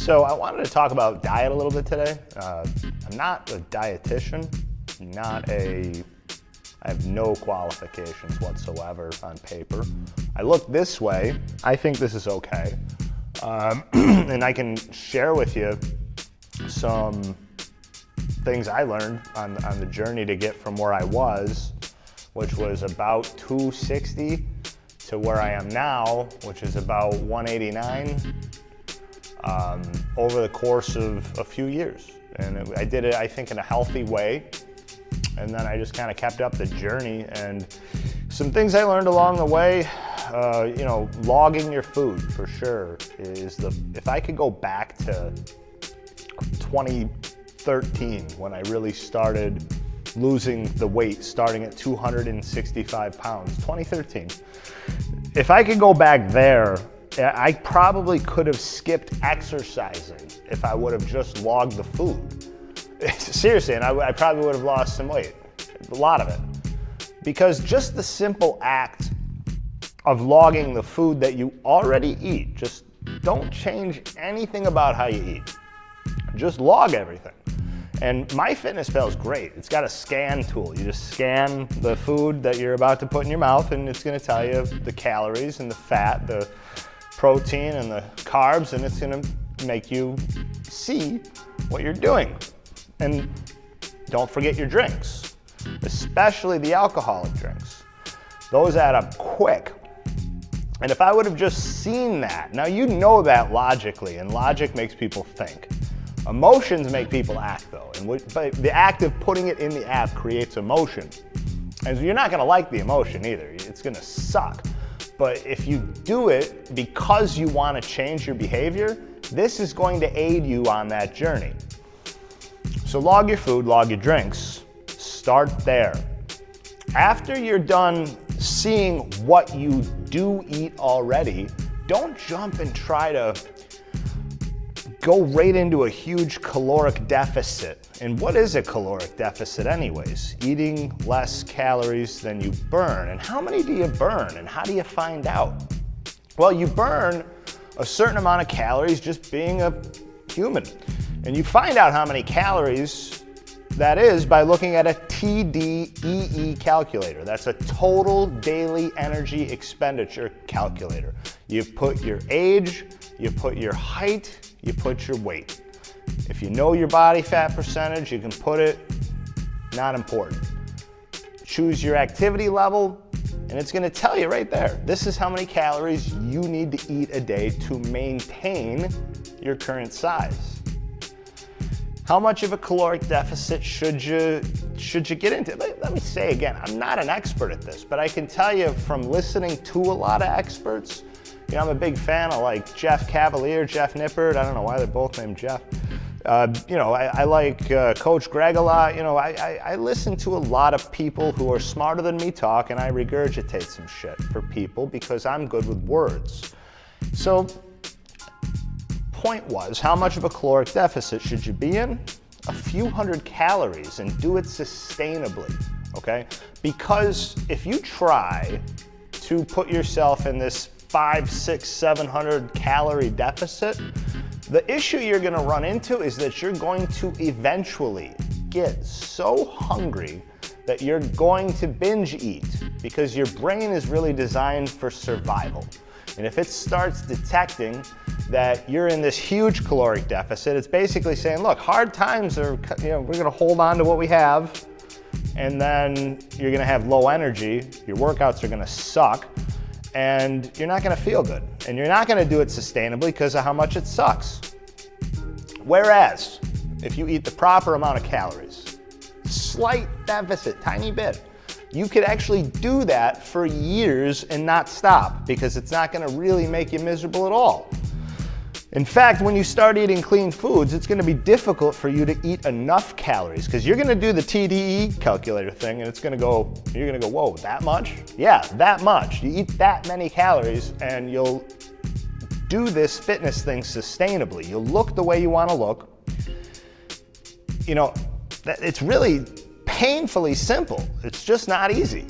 So I wanted to talk about diet a little bit today. I'm not a dietitian, I have no qualifications whatsoever on paper. I look this way, I think this is okay. And I can share with you some things I learned on the journey to get from where I was, which was about 260, to where I am now, which is about 189, over the course of a few years. And I did it, I think, in a healthy way. And then I just kind of kept up the journey. And some things I learned along the way, logging your food for sure is if I could go back to 2013 when I really started losing the weight, starting at 265 pounds, 2013. If I could go back there, I probably could have skipped exercising if I would have just logged the food. Seriously, and I probably would have lost some weight, a lot of it. Because just the simple act of logging the food that you already eat, just don't change anything about how you eat. Just log everything. And MyFitnessPal is great. It's got a scan tool. You just scan the food that you're about to put in your mouth, and it's going to tell you the calories and the fat, the protein and the carbs, and it's going to make you see what you're doing. And don't forget your drinks, especially the alcoholic drinks. Those add up quick. And if I would have just seen that, now you know that logically, and logic makes people think. Emotions make people act though, but the act of putting it in the app creates emotion. And you're not gonna like the emotion either, it's gonna suck. But if you do it because you wanna change your behavior, this is going to aid you on that journey. So log your food, log your drinks, start there. After you're done seeing what you do eat already, don't jump and try to go right into a huge caloric deficit. And what is a caloric deficit anyways? Eating less calories than you burn. And how many do you burn? And how do you find out? Well, you burn a certain amount of calories just being a human. And you find out how many calories that is by looking at a TDEE calculator. That's a total daily energy expenditure calculator. You put your age, you put your height, you put your weight. If you know your body fat percentage, you can put it, not important. Choose your activity level, and it's gonna tell you right there, this is how many calories you need to eat a day to maintain your current size. How much of a caloric deficit should you get into? Let me say again, I'm not an expert at this, but I can tell you from listening to a lot of experts, I'm a big fan of like Jeff Cavalier, Jeff Nippert. I don't know why they're both named Jeff. I like Coach Greg a lot. I listen to a lot of people who are smarter than me talk, and I regurgitate some shit for people because I'm good with words. So, point was, how much of a caloric deficit should you be in? A few hundred calories, and do it sustainably, okay? Because if you try to put yourself in this 500, 600, 700 calorie deficit, the issue you're gonna run into is that you're going to eventually get so hungry that you're going to binge eat because your brain is really designed for survival. And if it starts detecting that you're in this huge caloric deficit, it's basically saying, look, hard times are, we're gonna hold on to what we have, and then you're gonna have low energy, your workouts are gonna suck, and you're not gonna feel good. And you're not gonna do it sustainably because of how much it sucks. Whereas, if you eat the proper amount of calories, slight deficit, tiny bit, you could actually do that for years and not stop because it's not gonna really make you miserable at all. In fact, when you start eating clean foods, it's gonna be difficult for you to eat enough calories because you're gonna do the TDE calculator thing and you're gonna go, whoa, that much? Yeah, that much. You eat that many calories and you'll do this fitness thing sustainably. You'll look the way you wanna look. It's really painfully simple. It's just not easy.